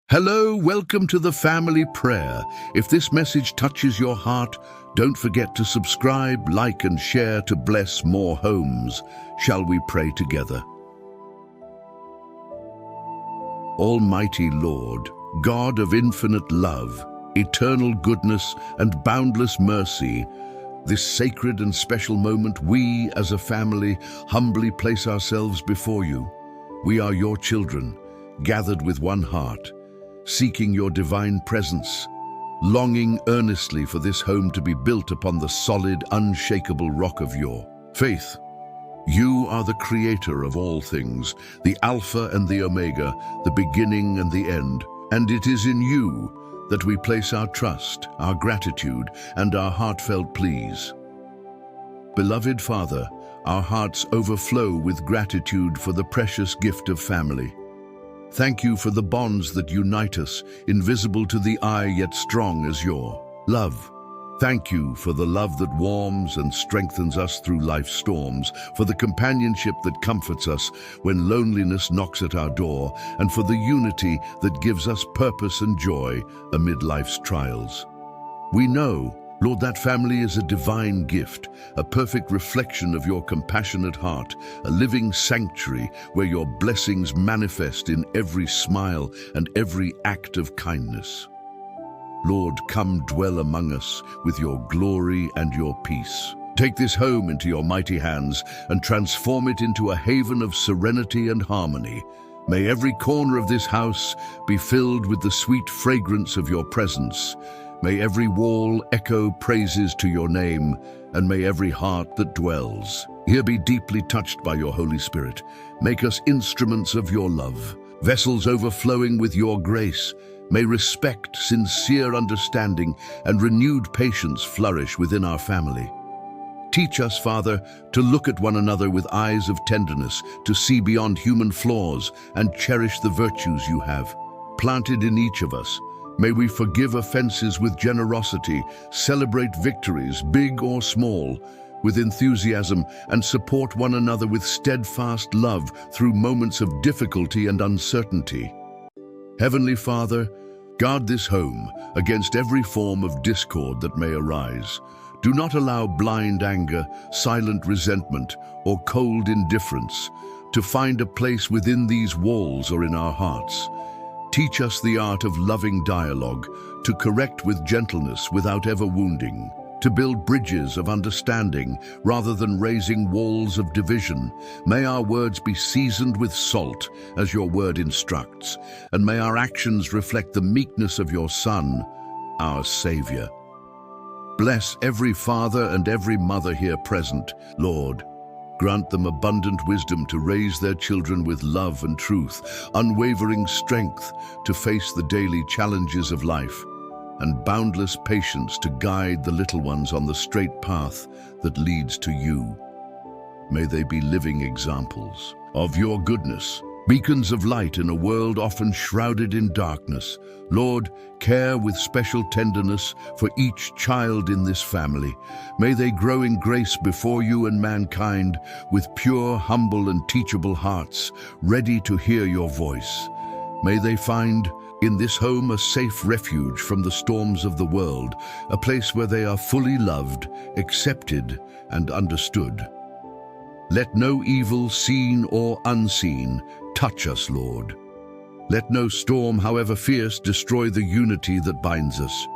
Hello, welcome to the family prayer. If this message touches your heart, don't forget to subscribe, like and share to bless more homes. Shall we pray together? Almighty Lord, God of infinite love, eternal goodness and boundless mercy, this sacred and special moment we as a family humbly place ourselves before you. We are your children, gathered with one heart, seeking your divine presence, longing earnestly for this home to be built upon the solid, unshakable rock of your faith. You are the creator of all things, the Alpha and the Omega, the beginning and the end, and it is in you that we place our trust, our gratitude, and our heartfelt pleas. Beloved Father, our hearts overflow with gratitude for the precious gift of family. Thank you for the bonds that unite us, invisible to the eye yet strong as your love. Thank you for the love that warms and strengthens us through life's storms, for the companionship that comforts us when loneliness knocks at our door, and for the unity that gives us purpose and joy amid life's trials. We know, Lord, that family is a divine gift, a perfect reflection of your compassionate heart, a living sanctuary where your blessings manifest in every smile and every act of kindness. Lord, come dwell among us with your glory and your peace. Take this home into your mighty hands and transform it into a haven of serenity and harmony. May every corner of this house be filled with the sweet fragrance of your presence. May every wall echo praises to your name, and may every heart that dwells here be deeply touched by your Holy Spirit. Make us instruments of your love, vessels overflowing with your grace. May respect, sincere understanding, and renewed patience flourish within our family. Teach us, Father, to look at one another with eyes of tenderness, to see beyond human flaws, and cherish the virtues you have planted in each of us. May we forgive offenses with generosity, celebrate victories, big or small, with enthusiasm, and support one another with steadfast love through moments of difficulty and uncertainty. Heavenly Father, guard this home against every form of discord that may arise. Do not allow blind anger, silent resentment, or cold indifference to find a place within these walls or in our hearts. Teach us the art of loving dialogue, to correct with gentleness without ever wounding, to build bridges of understanding rather than raising walls of division. May our words be seasoned with salt, as your word instructs, and may our actions reflect the meekness of your Son, our Savior. Bless every father and every mother here present, Lord. Grant them abundant wisdom to raise their children with love and truth, unwavering strength to face the daily challenges of life, and boundless patience to guide the little ones on the straight path that leads to you. May they be living examples of your goodness, beacons of light in a world often shrouded in darkness. Lord, care with special tenderness for each child in this family. May they grow in grace before you and mankind with pure, humble and teachable hearts, ready to hear your voice. May they find in this home a safe refuge from the storms of the world, a place where they are fully loved, accepted and understood. Let no evil, seen or unseen, touch us, Lord. Let no storm, however fierce, destroy the unity that binds us.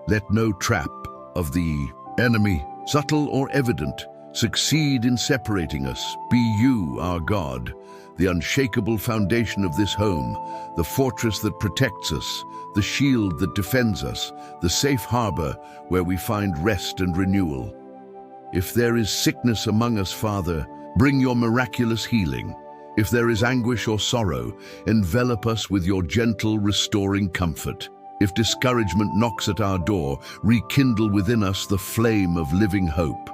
Let no trap of the enemy, subtle or evident, succeed in separating us. Be you, our God, the unshakable foundation of this home, the fortress that protects us, the shield that defends us, the safe harbor where we find rest and renewal. If there is sickness among us, Father, bring your miraculous healing. If there is anguish or sorrow, envelop us with your gentle, restoring comfort. If discouragement knocks at our door, rekindle within us the flame of living hope.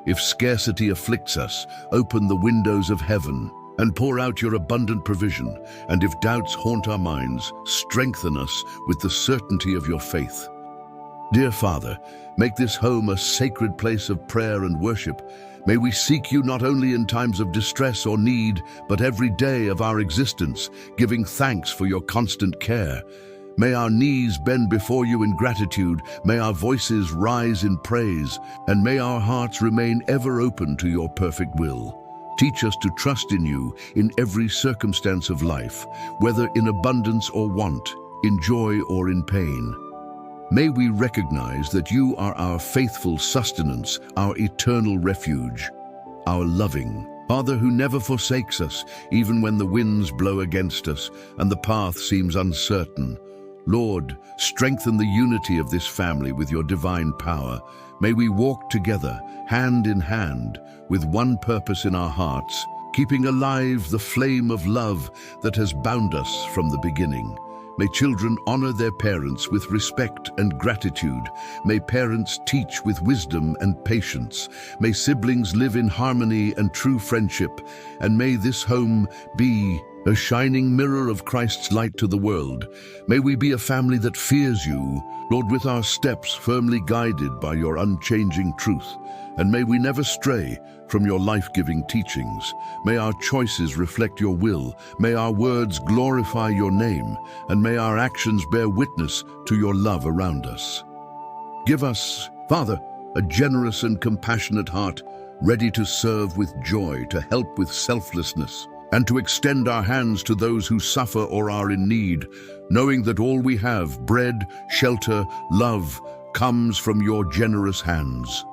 If scarcity afflicts us, open the windows of heaven and pour out your abundant provision. And if doubts haunt our minds, strengthen us with the certainty of your faith. Dear Father, make this home a sacred place of prayer and worship. May we seek you not only in times of distress or need, but every day of our existence, giving thanks for your constant care. May our knees bend before you in gratitude, may our voices rise in praise, and may our hearts remain ever open to your perfect will. Teach us to trust in you in every circumstance of life, whether in abundance or want, in joy or in pain. May we recognize that you are our faithful sustenance, our eternal refuge, our loving Father who never forsakes us, even when the winds blow against us and the path seems uncertain. Lord, strengthen the unity of this family with your divine power. May we walk together, hand in hand, with one purpose in our hearts, keeping alive the flame of love that has bound us from the beginning. May children honor their parents with respect and gratitude. May parents teach with wisdom and patience. May siblings live in harmony and true friendship. And may this home be a shining mirror of Christ's light to the world. May we be a family that fears you, Lord, with our steps firmly guided by your unchanging truth. And may we never stray from your life-giving teachings. May our choices reflect your will. May our words glorify your name. And may our actions bear witness to your love around us. Give us, Father, a generous and compassionate heart, ready to serve with joy, to help with selflessness, and to extend our hands to those who suffer or are in need, knowing that all we have, bread, shelter, love, comes from your generous hands.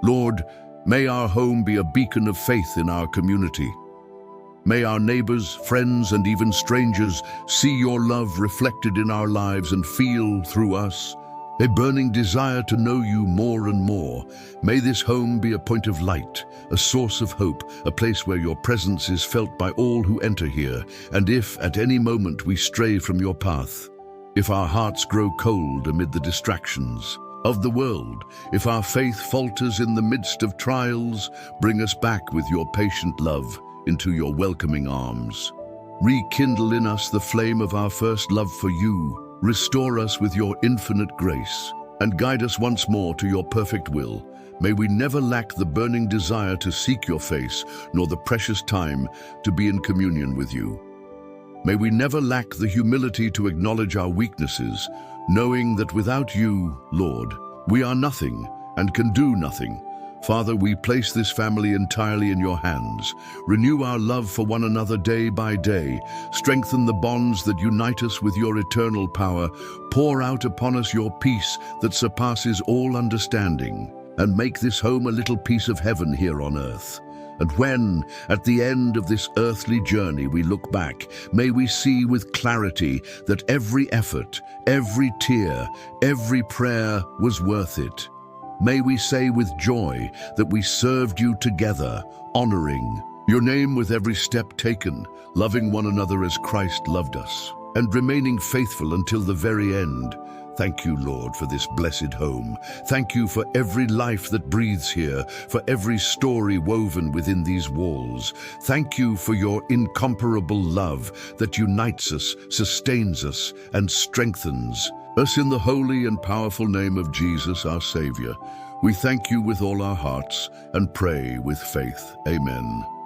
Lord, may our home be a beacon of faith in our community. May our neighbors, friends, and even strangers see your love reflected in our lives and feel through us a burning desire to know you more and more. May this home be a point of light, a source of hope, a place where your presence is felt by all who enter here. And if at any moment we stray from your path, if our hearts grow cold amid the distractions of the world, if our faith falters in the midst of trials, bring us back with your patient love into your welcoming arms. Rekindle in us the flame of our first love for you. Restore us with your infinite grace, and guide us once more to your perfect will. May we never lack the burning desire to seek your face, nor the precious time to be in communion with you. May we never lack the humility to acknowledge our weaknesses, knowing that without you, Lord, we are nothing and can do nothing. Father, we place this family entirely in your hands. Renew our love for one another day by day. Strengthen the bonds that unite us with your eternal power. Pour out upon us your peace that surpasses all understanding. And make this home a little piece of heaven here on earth. And when, at the end of this earthly journey, we look back, may we see with clarity that every effort, every tear, every prayer was worth it. May we say with joy that we served you together, honoring your name with every step taken, loving one another as Christ loved us, and remaining faithful until the very end. Thank you, Lord, for this blessed home. Thank you for every life that breathes here, for every story woven within these walls. Thank you for your incomparable love that unites us, sustains us, and strengthens us in the holy and powerful name of Jesus, our Savior. We thank you with all our hearts and pray with faith. Amen.